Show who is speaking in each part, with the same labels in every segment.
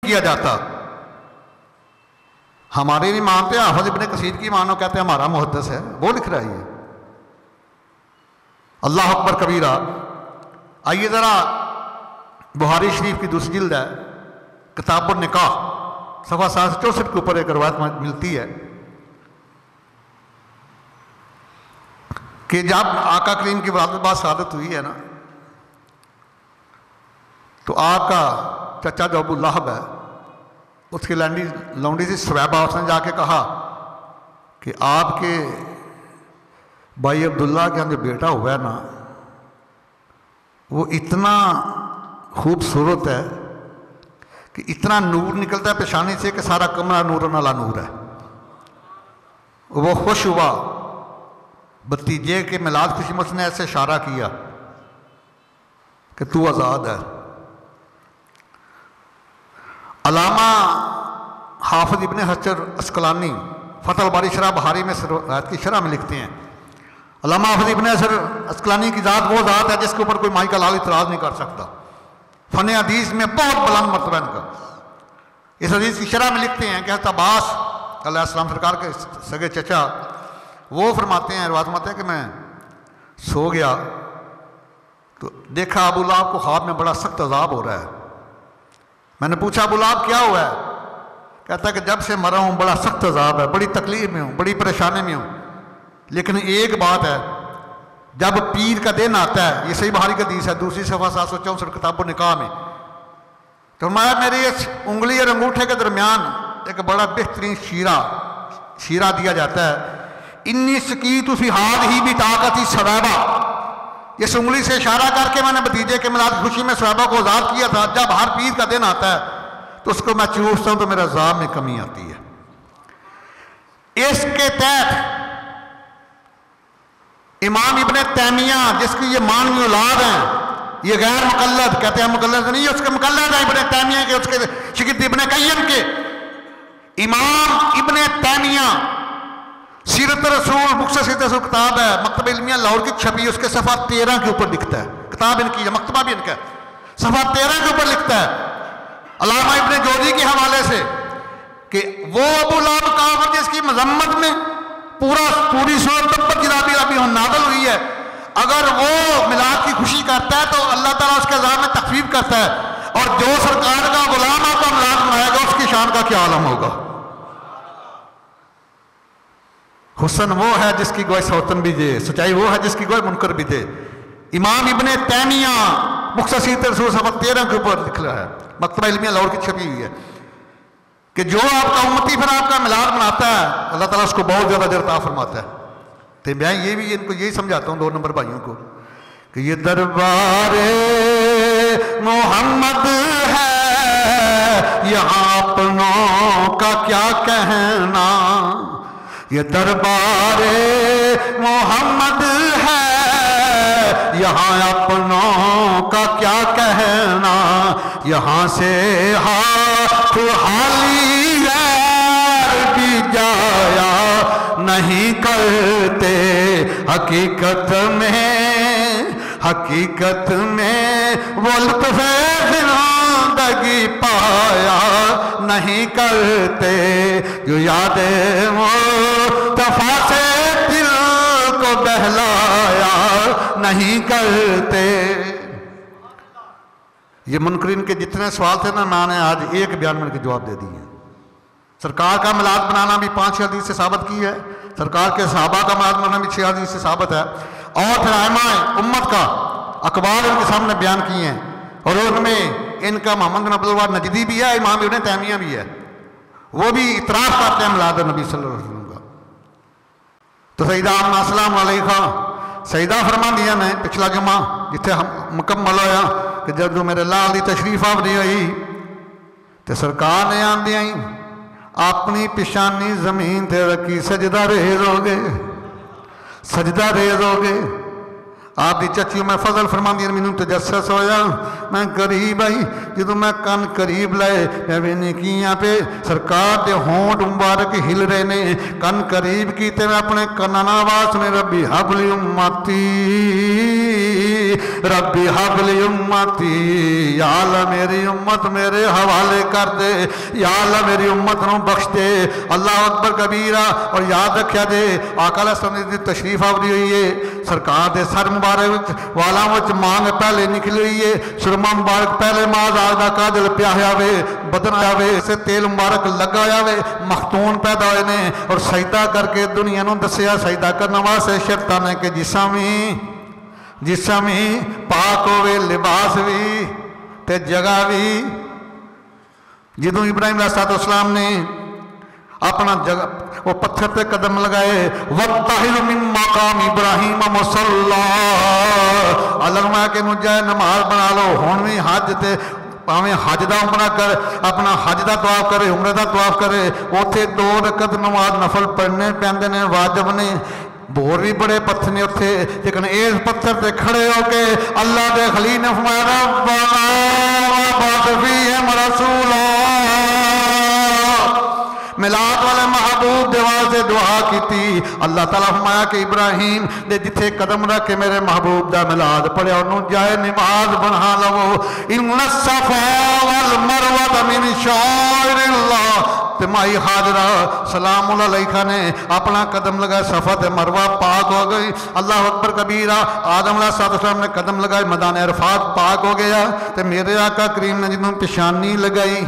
Speaker 1: کیا جاتا. ہمارے بھی مانتے ہیں، حافظ ابن کثیر کی مانو، کہتے ہیں ہمارا محدث ہے، وہ لکھ رہا ہے یہ. اللہ اکبر کبیرہ. آئیے ذرا بخاری شریف کی دوسری جلد ہے، کتاب النکاح، صفحہ 764 کے اوپر ایک روایت ملتی ہے کہ جب آقا کریم کی ولادت بعد شہادت ہوئی ہے نا، تو آپ کا چچا جو ابو لہب ہے، اس کی لونڈی سے سویبہ، اس نے جا کے کہا کہ آپ کے بھائی عبداللہ کے جو بیٹا ہوا ہے نا، وہ اتنا خوبصورت ہے کہ اتنا نور نکلتا ہے پیشانی سے کہ سارا کمرہ نور علی نور ہے. وہ خوش ہوا. بھتیجے کے میلاد خوشی میں اس نے ایسے اشارہ کیا کہ تو آزاد ہے. علامہ حافظ ابن حجر عسقلانی فتح الباری شرح بخاری میں روایت کی شرح میں لکھتے ہیں، علامہ حافظ ابن حجر عسقلانی کی ذات وہ ذات ہے جس کے اوپر کوئی مائی کا لال اعتراض نہیں کر سکتا. فن حدیث میں بہت بلند مرتبہ ان کا. اس حدیث کی شرح میں لکھتے ہیں کہ حضرت عباس علیہ السلام سرکار کے سگے چچا وہ فرماتے ہیں، روایت فرماتے ہیں کہ میں سو گیا تو دیکھا ابو لہب کو خواب میں بڑا سخت عذاب ہو رہا ہے. میں نے پوچھا ابو لہب کیا ہوا ہے؟ کہتا ہے کہ جب سے مرا ہوں بڑا سخت عذاب ہے، بڑی تکلیف میں ہوں، بڑی پریشانی میں ہوں. لیکن ایک بات ہے، جب پیر کا دن آتا ہے، یہ صحیح بخاری کا حدیث ہے، دوسری صفحہ 764 کتاب النکاح میں، تو فرمایا میری اس انگلی اور انگوٹھے کے درمیان ایک بڑا بہترین شیرہ دیا جاتا ہے. انی سکیت فی ہذہ بطاقتی سویبہ، اس انگلی سے اشارہ کر کے میں نے بھتیجے کے میلاد خوشی میں سویبہ کو آزاد کیا تھا. جب ہر پیر کا دن آتا ہے تو اس کو میں چوستا ہوں تو میرا عذاب میں کمی آتی ہے. اس کے تحت امام ابن تیمیہ جس کی یہ مانوی اولاد ہیں، یہ غیر مقلد، کہتے ہیں مقلد نہیں، اس کے مقلد ہیں ابن تیمیہ کے، اس کے شاگرد ابن قیم کے. امام ابن تیمیہ سیرت رسول مختصر سیرت رسول کتاب ہے، مکتبہ علمیہ لاہور کی چھپی، اس کے صفحہ 13 کے اوپر لکھتا ہے. کتاب ان کی ہے، مکتبہ بھی ان کا ہے، صفحہ 13 کے اوپر لکھتا ہے علامہ ابن جوزی کے حوالے سے کہ وہ ابو لہب کافر جس کی مذمت میں پوری سورت تبت یدا نازل ہوئی ہے، اگر وہ میلاد کی خوشی کرتا ہے تو اللہ تعالیٰ اس کے عذاب میں تخفیف کرتا ہے. اور جو سرکار کا غلام آپ کا میلاد منائے گا اس کی شان کا کیا عالم ہوگا. حسن وہ ہے جس کی گوئی سوتن بھی دے، سچائی وہ ہے جس کی گوئی منکر بھی دے. امام ابن تیمیہ مختصر سیرت رسول صفحہ 13 کے اوپر لکھ رہا ہے، مکتبہ علمیہ لاہور کی چھپی ہوئی ہے کہ جو آپ کا امتی پھر آپ کا میلاد مناتا ہے اللہ تعالیٰ اس کو بہت زیادہ اجر عطا فرماتا ہے. تو میں یہ بھی ان کو یہی سمجھاتا ہوں 2 نمبر بھائیوں کو کہ یہ دربار محمد ہے، یہاں اپنوں کا کیا کہنا. یہ دربار محمد ہے، یہاں اپنوں کا کیا کہنا. یہاں سے ہاتھ خالی غیر بھی جایا نہیں کرتے. حقیقت میں وہ لطف زندگی پایا نہیں کرتے. جو یادیں مصطفیٰ سے دل کو بہلایا نہیں کرتے. یہ منکرین کے جتنے سوال تھے نا، میں نے آج ایک بیان میں کے جواب دے دیے. سرکار کا میلاد بنانا بھی 5 حدیث سے ثابت کی ہے، سرکار کے صحابہ کا میلاد بنانا بھی 6 حدیث سے ثابت ہے، اور پھر ائمہ امت کا اقوال ان کے سامنے بیان کیے ہیں، اور ان میں ان کا محمد بن عبد الوہاب نجدی بھی ہے، امام ابن تیمیہ بھی ہے، وہ بھی اعتراف کرتے ہیں میلاد نبی صلی اللہ علیہ وسلم کا. تو سیدہ آمنہ السلام علیکہ سیدہ فرما دیا میں پچھلا جمعہ جتنے مکمل ہویا کہ جب جو میرے لال دی تشریف آوری ہوئی تو سرکار نے آندی آئی اپنی پیشانی زمین تے رکھی، سجدہ ریز ہو گئے، سجدہ ریز ہو گئے. آپ دی چچی میں فضل فرماندی ہے مینوں تجسس ہویا میں قریب آئی جدوں میں کن قریب لائے میں وینی کیاں پہ سرکار دے ہونٹ مبارک ہل رہے نے کن قریب کیتے میں اپنے کننا آواز میں ربی حبلی امتی ربی حبلی امتی یا اللہ میری امت میرے حوالے کر دے یا اللہ میری امت نو بخش دے اللہ اکبر کبیرہ اور یاد رکھیا دے آقا علیہ السلام دی تشریف آوری ہوئی ہے سرکار دے سر مبارک والا وچ مانگ پہلے نکلی ہوئی ہے سرما مبارک پہلے ماز آدھا کاجل پیاہیا وے بدن آیا وے سے تیل مبارک لگایا وے مختون پیدا ہوئے نے اور سجدہ کر کے دنیا نو دسیا سجدہ کرنا واسطے شرطاں نے کہ جسم ہی پاک ہوئے لباس بھی تے جگہ بھی جدوں ابراہیم علیہ السلام نے اپنا جگہ وہ پتھر تے قدم لگائے وَاتَّخِذْ مِن مَّقَامِ إِبْرَاهِيمَ مُصَلًّى اللہ میں کہ مجھے نماز بنا لو ہون بھی حج تے پاویں حج دا عمرہ کر اپنا حج دا طواف کرے عمرے دا طواف کرے اوتھے 2 رکعت نماز نفل پڑھنے پیندے نے واجب نے بور بھی بڑے پتھر نے اتھے لیکن اس پتھر تے کھڑے ہو کے اللہ دے خلیل نے فرمایا ربنا وابعث فیہم رسولا میلاد والے محبوب دے واسطے دعا کی تھی اللہ تعالیٰ فرمایا کہ ابراہیم دے جتھے قدم رکھ کے میرے محبوب دا میلاد پڑھیا انہوں جائے نماز بنا لو ان الصفا والمروہ من شعائر اللہ تمہائی حاضرہ سلام علیکہ نے اپنا قدم لگائے صفا تے مروہ پاک ہو گئی اللہ اکبر کبیرہ آدم علیہ السلام نے قدم لگائے میدان عرفات پاک ہو گیا تے میرے آقا کریم نے جنہوں پیشانی لگائی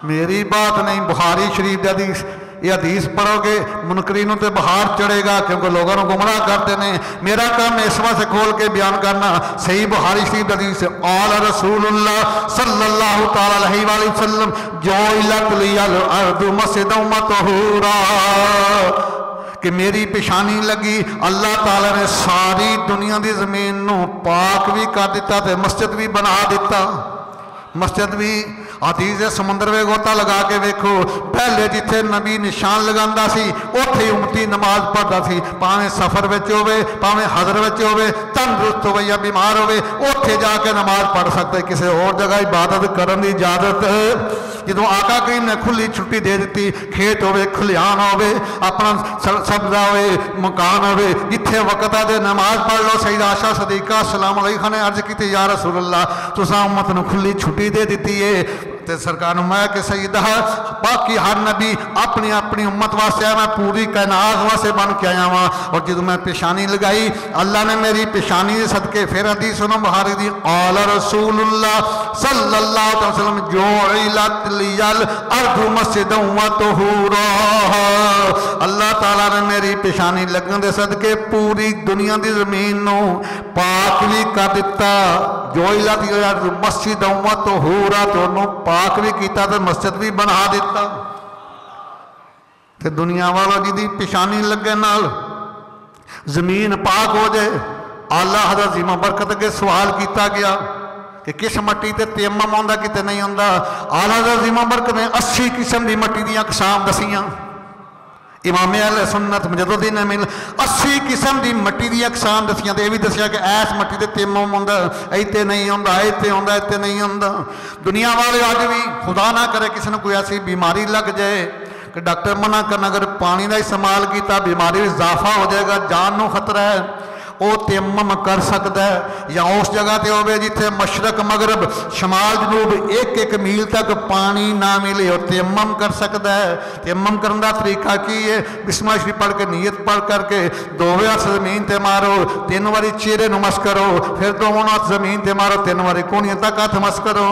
Speaker 1: میری بات نہیں بخاری شریف دی حدیث یہ حدیث پڑھو گے منکرینوں تے بہار چڑھے گا کیونکہ لوگوں کو گمراہ کرتے ہیں میرا کام اس وقت سے کھول کے بیان کرنا صحیح بخاری شریف حدیث سے قال رسول اللہ صلی اللہ تعالی علیہ وآلہ وسلم جعلت لی الارض مسجدا وطہورا کہ میری پیشانی لگی اللہ تعالی نے ساری دنیا دی زمین نو پاک بھی کر دیتا تے مسجد بھی بنا دیتا مسجد بھی حدیث سمندر میں گوتا لگا کے ویکھو پہلے جتھے نبی نشان لگاندا سی اوتھے امتی نماز پڑھدا سی پاویں سفر وچ ہوے پاویں حضر وچ ہوے تندرست ہوے یا بیمار ہوے اوتھے جا کے نماز پڑھ سکتے کسی اور جگہ عبادت کرن دی اجازت جدوں آقا کریم نے کھلی چھٹی دے دیتی کھیت ہوے کھلیان ہوے اپنا سبزہ ہوے مکان ہوے جتھے وقت دے نماز پڑھ لو سیدہ عائشہ صدیقہ السلام علیکہ نے عرض کی یا رسول اللہ تساں امت نو کھلی چھٹی دے دیتی ہے تے سرکار میں کہ سیدہ باقی ہر نبی اپنی اپنی امت واسطے میں پوری کائنات واسطے بن کے آیا ہوں اور جدوں میں پیشانی لگائی اللہ نے میری پیشانی دے صدقے پھر حدیث سنو بخاری دی قال رسول اللہ صلی اللہ علیہ وسلم جعلت لی الارض مسجدا وطہورا اللہ تعالیٰ نے میری پیشانی لگن دے صدقے پوری دنیا دی زمین نو پاک بھی کر دیتا جعلت لی الارض مسجدا وطہورا تو انہوں پاک بھی کیتا تے مسجد بھی بنا دیتا تے دنیا والا جی دی پیشانی لگے نال زمین پاک ہو جائے اللہ حضرت عظیم برکت کے سوال کیتا گیا کہ کس مٹی تے تیمم ہوندا کتے نہیں ہوندا اعلیٰ حضرت عظیم برکت نے 80 قسم دی مٹی دیاں اقسام دسیاں امام اہل سنت مجددین نے 80 قسم دی مٹی دی اقسام دسیاں تے بھی دسیا کہ ایس مٹی تے تیمم ہوندا ایتے نہیں ہوندا ایتے ہوندا ایتے نہیں ہوندا دنیا والے اج بھی خدا نہ کرے کسی نے کوئی ایسی بیماری لگ جائے کہ ڈاکٹر منع کرنا اگر پانی کا استعمال کیتا بیماری میں اضافہ ہو جائے گا جان نو خطرہ ہے وہ تیمم کر سکتا ہے یا اس جگہ تے ہوئے جتھے مشرق مغرب شمال جنوب ایک ایک میل تک پانی نہ ملے اور تیمم کر سکتا ہے تیمم کرنے کا طریقہ کی ہے بسم اللہ شریف پڑھ کے نیت پڑھ کر کے دوویں ہاتھ زمین تے مارو 3 باری چہرے نو مس کرو پھر دوواں ہاتھ زمین تے مارو 3 باری کونیاں تک ہاتھ مس کرو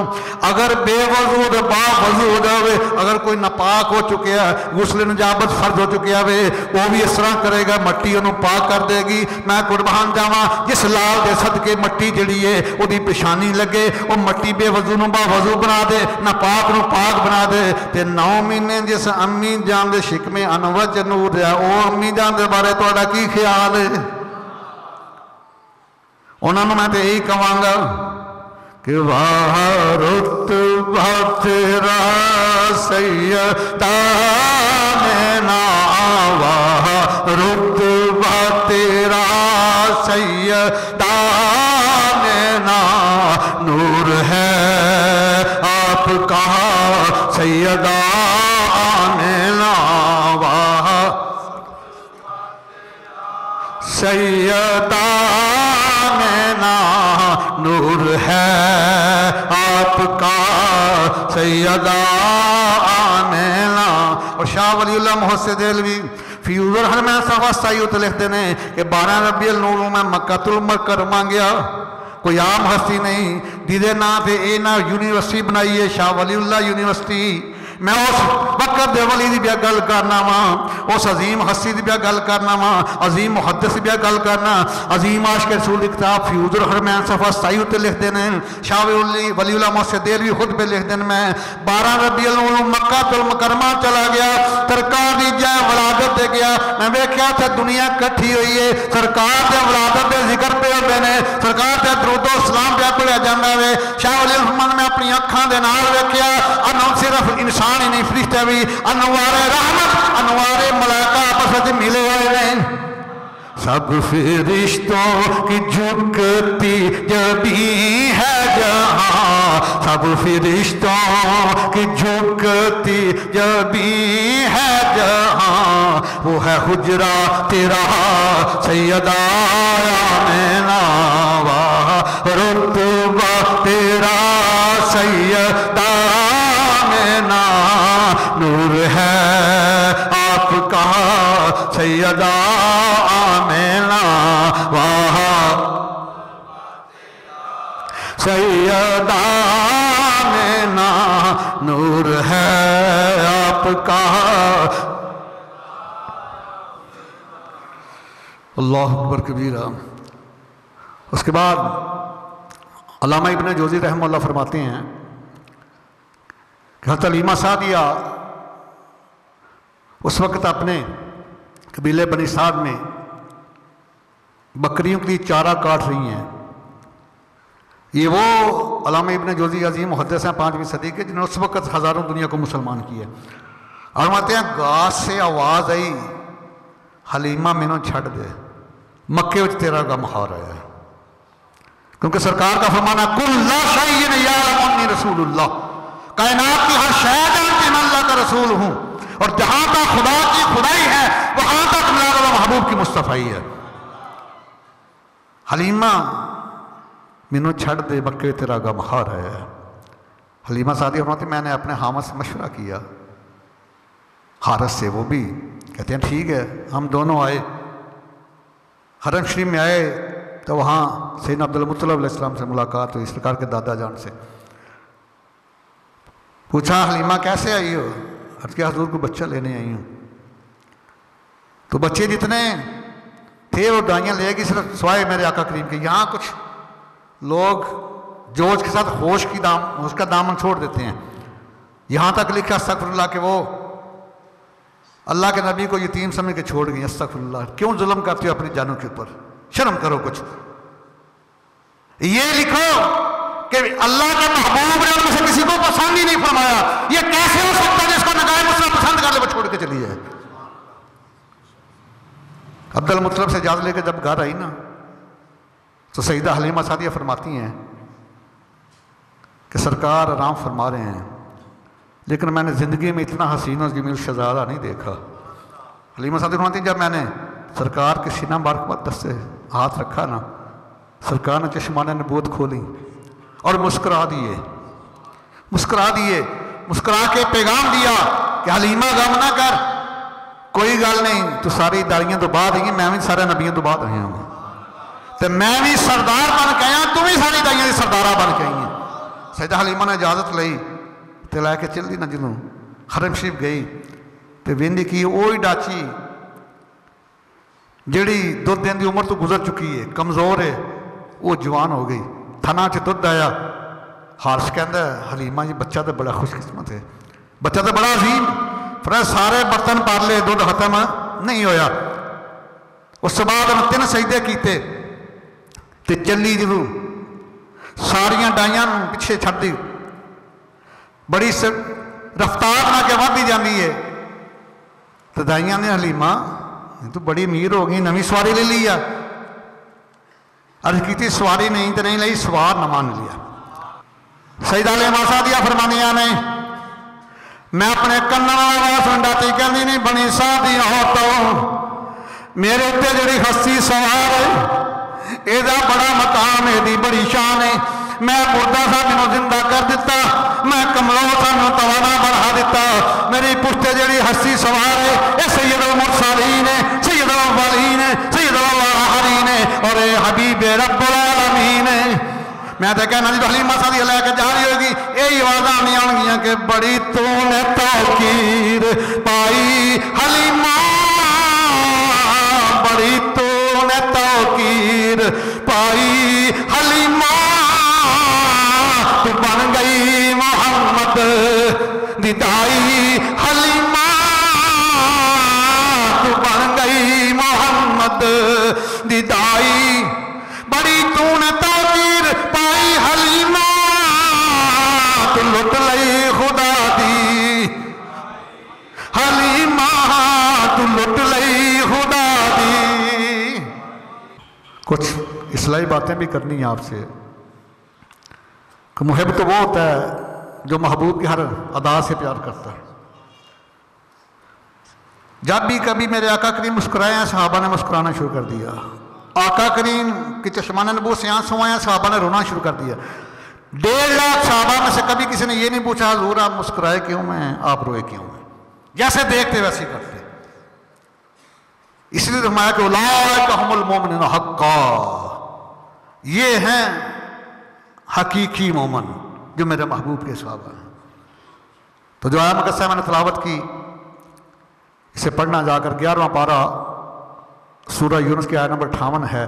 Speaker 1: اگر بے وضو تے با وضو ہو جاوے اگر کوئی ناپاک ہو چکیا ہے غسل نجابت فرض ہو چکیا ہے وہ بھی اس طرح کرے گا مٹی انہوں پاک کر دے گی میں قربان جاواں جس لال دے صدقے مٹی جڑی ہے وہ دی پیشانی لگے وہ مٹی بے وضو نو با وضو بنا دے نہ پاک نو پاک بنا دے تے 9 مہینے جس امی جان دے شکم انوج نور ہے او امی جان دے بارے تہاڈا کی خیال ہے انہاں نوں میں تے یہی کہاں گا کہ واہ رتبہ تیرا سیدانہ واہ رتبہ تیرا سیدانہ سیدہ آمینہ واہ سیدہ آمینہ نور ہے آپ کا سیدہ آمینہ۔ اور شاہ ولی اللہ محسن دہلوی فیوز الحرمین صفحہ 27 لکھتے ہیں کہ 12 ربیع الاول میں مکہ المکرمہ گیا، کوئی عام ہستی نہیں، دیدے نا تے اے نا یونیورسٹی بنائی ہے شاہ ولی اللہ یونیورسٹی۔ میں اس وقت دے ولی دی بیا گل کرنا وا، اس عظیم ہستی دی بیا گل کرنا وا، عظیم محدث بیا گل کرنا، عظیم عاشق رسول کی کتاب فیوز الحرمین صفحہ 27 تے لکھ دینے شاہ ولی اللہ محسن دہلوی خود پہ لکھ دینے میں 12 ربیع الاول مکہ المکرمہ چلا گیا، سرکار دی جائے ولادت دے گیا، میں ویکھیا تے دنیا کٹھی ہوئی ہے، سرکار دے ولادت دے ذکر پہ ہوتے ہیں، سرکار دے درود و سلام پہ پڑھیا جاندہ ہے۔ شاہ ولی اللہ میں اپنی اکھاں دے نال ویکھیا انہوں صرف انسان ہی نہیں، فرشتے بھی انوار رحمت انوار ملائکہ آپس میں ملے ہوئے ہیں۔ سب فرشتوں کی جھکتی جبیں ہے جہاں، سب فرشتوں کی جھکتی جبیں ہے جہاں، وہ ہے حجرہ تیرا سیدہ آمینہ واہ رتبہ تیرا سیدہ آمینہ نور ہے آپ کا سیدہ آمینہ واہ سیدہ آمینہ نور ہے آپ کا۔ اللہ اکبر کبیرہ۔ اس کے بعد علامہ ابن جوزی رحمہ اللہ فرماتے ہیں کہ حضرت حلیمہ سعدیہ اس وقت اپنے قبیلے بنی سعد میں بکریوں کے لیے چارہ کاٹ رہی ہیں۔ یہ وہ علامہ ابن جوزی عظیم محدث ہیں 5ویں صدی کے، جنہوں نے اس وقت ہزاروں دنیا کو مسلمان کیا۔ اور فرماتے ہیں گاس سے آواز آئی حلیمہ مینوں چھڑ دے، مکے وچ تیرا غم ہار آیا ہے، کیونکہ سرکار کا فرمانا کل لا شیء یعلم انی رسول اللہ، کائنات کی ہر شے جانتی میں اللہ کا رسول ہوں، اور جہاں تک خدا کی خدائی ہے وہاں تک میرا محبوب کی مصطفیٰ ہے۔ حلیمہ مینوں چھڑ دے، مکے تیرا غم ہار آیا ہے۔ حلیمہ سعدیہ فرماتی میں نے اپنے حامد سے مشورہ کیا، حارث سے، وہ بھی کہتے ہیں ٹھیک ہے۔ ہم دونوں آئے، حرم شریف میں آئے تو وہاں سیدنا عبدالمطلب علیہ السلام سے ملاقات ہوئی، سرکار کے دادا جان سے۔ پوچھا حلیمہ کیسے آئی ہو؟ عرض کیا حضور کو بچہ لینے آئی ہوں۔ تو بچے جتنے تھے وہ دائیاں لے گی صرف سوائے میرے آقا کریم کے۔ یہاں کچھ لوگ جوش کے ساتھ ہوش کا دامن چھوڑ دیتے ہیں۔ یہاں تک لکھا استغفر اللہ کہ وہ اللہ کے نبی کو یتیم سمجھ کے چھوڑ گئی۔ استغفر اللہ، کیوں ظلم کرتے ہو اپنی جانوں کے اوپر؟ شرم کرو کچھ۔ یہ لکھو کہ اللہ کے محبوب نے ان میں سے کسی کو پسند ہی نہیں فرمایا۔ یہ کیسے ہو سکتا ہے جس کو نگاہ مسلم پسند کر لے وہ چھوڑ کے چلی جائے؟ عبدالمطلب سے اجازت لے کے جب گھر آئی نا تو سیدہ حلیمہ سعدیہ فرماتی ہیں کہ سرکار آرام فرما رہے ہیں، لیکن میں نے زندگی میں اتنا حسین اور جمیل شہزادہ نہیں دیکھا۔ حلیمہ سعدیہ فرماتی ہیں جب میں نے سرکار کے سینہ مبارک پر دست سے ہاتھ رکھا نا، سرکار نے چشمان نبوت کھولی اور مسکرا دیے، مسکرا کے پیغام دیا کہ حلیمہ غم نہ کر، کوئی گل نہیں، تو ساری داڑیاں تو بعد ہیں، میں بھی سارے نبیوں تو بعد رہے ہوں، تو میں بھی سردار بن کے آیا، تم بھی ساری دائیاں دی سردارہ بن کے آئی ہیں۔ سیدہ حلیمہ نے اجازت لئی تے لے کے چلی نا جنوں حرم شریف گئی تے ویندی کی وہی ڈاچی جیڑی 2 دن دی عمر تو گزر چکی ہے، کمزور ہے، وہ جوان ہو گئی، تھنا چ دودھ آیا۔ حارث کہندا ہے حلیمہ جی بچہ تو بڑا خوش قسمت ہے، بچہ تو بڑا عظیم، فرمایا سارے برتن پار لے، دودھ ختم نہیں ہویا۔ اس کے بعد انہوں 3 سجدے کیتے تے چلی جدوں ساریاں ڈائیاں پیچھے چھڈ دی، بڑی رفتار نہ کے ودی جاندی ہے، تو دائیاں نے حلیمہ تو بڑی امیر ہو گئی، نویں سواری لے لی ہے۔ عرض کی سواری نہیں تو نہیں لئی، سوار نہ مان لیا۔ سیدہ حلیمہ سعدیہ فرمانیاں نے میں اپنے کناں نال آواز سنڈاتی کہندی نہیں بنی سادی عورتوں میرے اتنے جڑی ہستی سوار ہے یہ بڑا مقام ہے بڑی شان ہے میں مردہ سا مینوں زندہ کر دیتا میں کمزور سا مینوں توانا بڑھا دیتا میری پشتے جڑی ہستی سوار ہے یہ سید المرسلین ہے سید الاولین ہے سید الاخرین ہے اور اے حبیب رب العالمین ہے میں تو کہنا جی حلیمہ سعدیہ لے کے جا رہی ہوگی یہی آوازاں نہیں آن گیاں کہ بڑی تو نے توقیر پائی حلیمہ بڑی تو نے توقیر پائی حلیمہ تو بن گئی محمد دی دائی حلیمہ تو بن گئی محمد دی دائی بڑی تو نے توقیر پائی حلیمہ تو لٹ لئی خدا دی حلیمہ تو لٹ لئی خدا دی کچھ اصلاحی باتیں بھی کرنی ہیں آپ سے کہ محب تو وہ ہوتا ہے جو محبوب کی ہر ادا سے پیار کرتا ہے جب بھی کبھی میرے آقا کریم مسکرائے ہیں صحابہ نے مسکرانا شروع کر دیا آقا کریم کی چشمان نبوت سے آنسو آئے ہیں صحابہ نے رونا شروع کر دیا 1.5 لاکھ صحابہ میں سے کبھی کسی نے یہ نہیں پوچھا حضور آپ مسکرائے کیوں ہیں آپ روئے کیوں ہیں جیسے دیکھتے ویسے کرتے اس لیے فرمایا کہ اولئک ھم المؤمنون حقا یہ ہیں حقیقی مومن جو میرے محبوب کے صحابہ ہیں تو جو آیا مقصہ میں نے تلاوت کی اسے پڑھنا جا کر 11واں پارہ سورہ یونس کی آیت نمبر 58 ہے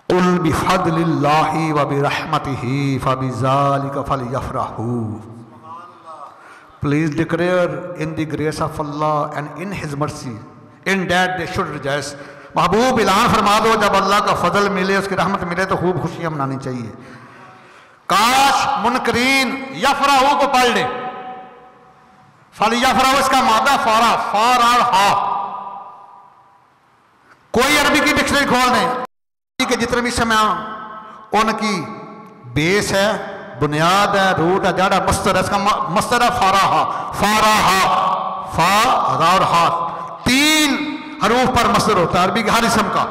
Speaker 1: قُلْ بِفَضْلِ اللَّهِ وَبِرَحْمَتِهِ فَبِذَلِكَ فَلْيَفْرَحُوا Please declare in the grace of Allah and in His mercy in that they should rejoice محبوب اعلان فرما دو جب اللہ کا فضل ملے اس کی رحمت ملے تو خوب خوشیاں منانی چاہیے کاش منکرین یفرحو کو پڑھ لیں فَلْيَفْرَحُوا اس کا مادہ فارا فارا کوئی عربی کی ڈکشنری کھول دیں کہ جتنے بھی سمے ان کی بیس ہے بنیاد ہے روٹ ہے جڑ ہے مصدر ہے اس کا مصدر ہے فارا فا را اور ہا 3 حروف پر مصدر ہوتا ہے عربی کے ہر اسم کا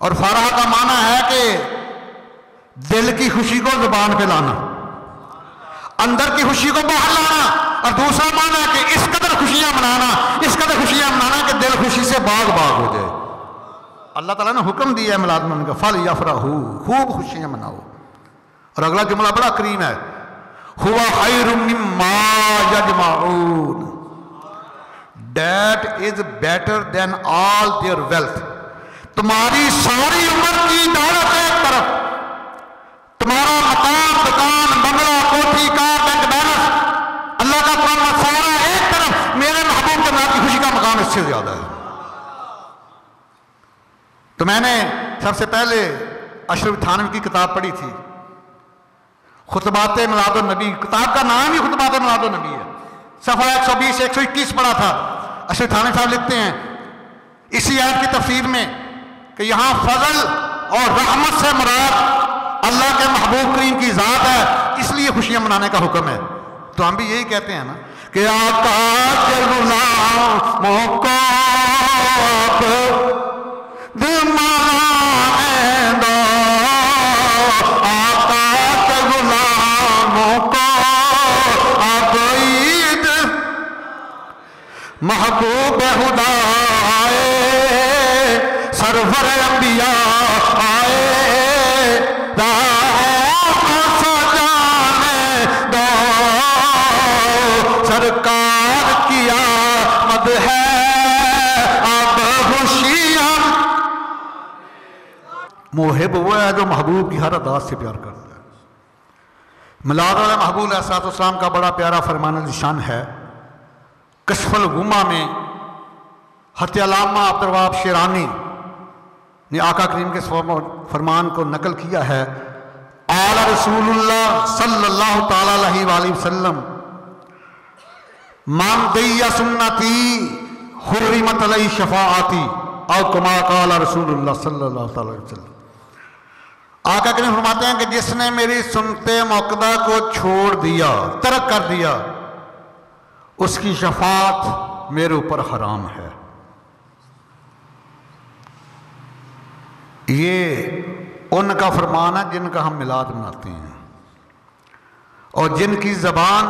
Speaker 1: اور فارا کا معنی ہے کہ دل کی خوشی کو زبان پہ لانا اندر کی خوشی کو باہر لانا اور دوسرا معنی ہے کہ اس قدر خوشیاں منانا کہ دل خوشی سے باغ باغ ہو جائے اللہ تعالیٰ نے حکم دیا ہے میلاد منانے کا فَلْيَفْرَحُوا خوب خوشیاں مناؤ اور اگلا جملہ بڑا کریم ہے هُوَ خَيْرٌ مِّمَّا يَجْمَعُونَ That is better than all their wealth تمہاری ساری عمر کی دولت ایک طرف تمہارا مکان دکان بنگلہ کوٹھی کار بینک بیلنس اللہ کا قرآن سارا ایک طرف میرے محبوب کے نام کی خوشی کا مقام اس سے زیادہ ہے تو میں نے سب سے پہلے اشرف تھانوی کی کتاب پڑھی تھی خطبات میلاد النبی کتاب کا نام ہی خطبات میلاد النبی ہے صفحہ 120 121 پڑھا تھا اشرف تھانوی صاحب لکھتے ہیں اسی آیت کی تفسیر میں کہ یہاں فضل اور رحمت سے مراد اللہ کے محبوب کریم کی ذات ہے اس لیے خوشیاں منانے کا حکم ہے تو ہم بھی یہی کہتے ہیں نا کہ آقا کے غلاموں کو آقا کے غلاموں کو اب عید محبوب خدا آئے سرور انبیاء آئے راہوں کو سجانے دو سرکار کی آمد ہے اب خوشیاں محب وہ ہے جو محبوب کی ہر ادا سے پیار کرتا ہے میلاد علیہ محبوب علیہ السلام کا بڑا پیارا فرمان نشان ہے کشف الغمہ میں حتی علامہ عبدالوہاب شیرانی نے آقا کریم کے فرمان کو نقل کیا ہے قال رسول اللہ صلی اللہ تعالی علیہ وآلہ وسلم من دی سنتی حرمت علیہ شفاعتی او کما قال رسول اللہ صلی اللہ تعالی علیہ وسلم آقا کریم فرماتے ہیں کہ جس نے میری سنت موقدہ کو چھوڑ دیا ترک کر دیا اس کی شفاعت میرے اوپر حرام ہے۔ یہ ان کا فرمان ہے جن کا ہم میلاد مناتے ہیں، اور جن کی زبان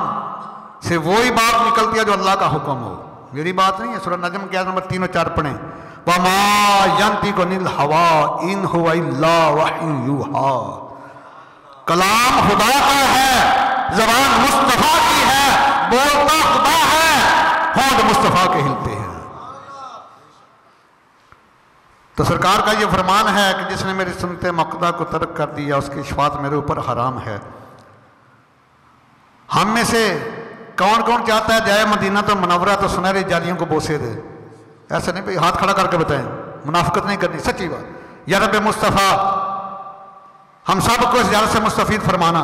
Speaker 1: سے وہی بات نکلتی ہے جو اللہ کا حکم ہو۔ میری بات نہیں ہے، سورہ نجم کی آیت نمبر 3 اور 4 پڑھیں۔ وَمَا يَنطِقُ عَنِ الْهَوَىٰ إِنْ هُوَ إِلَّا وَحْيٌ يُوحَىٰ، کلام خدا کا ہے، زبان مصطفیٰ کی ہے، بولتا خدا ہے، ہونٹ مصطفیٰ کے ہلتے ہیں۔ تو سرکار کا یہ فرمان ہے کہ جس نے میری سنت مقدہ کو ترک کر دیا اس کی شفاعت میرے اوپر حرام ہے۔ ہم میں سے کون کون چاہتا ہے جائے مدینہ تو منورہ تو سنہری جالیوں کو بوسے دے؟ ایسا نہیں بھائی، ہاتھ کھڑا کر کے بتائیں، منافقت نہیں کرنی، سچی بات۔ یا رب مصطفیٰ ہم سب کو اس زیارت سے مستفید فرمانا۔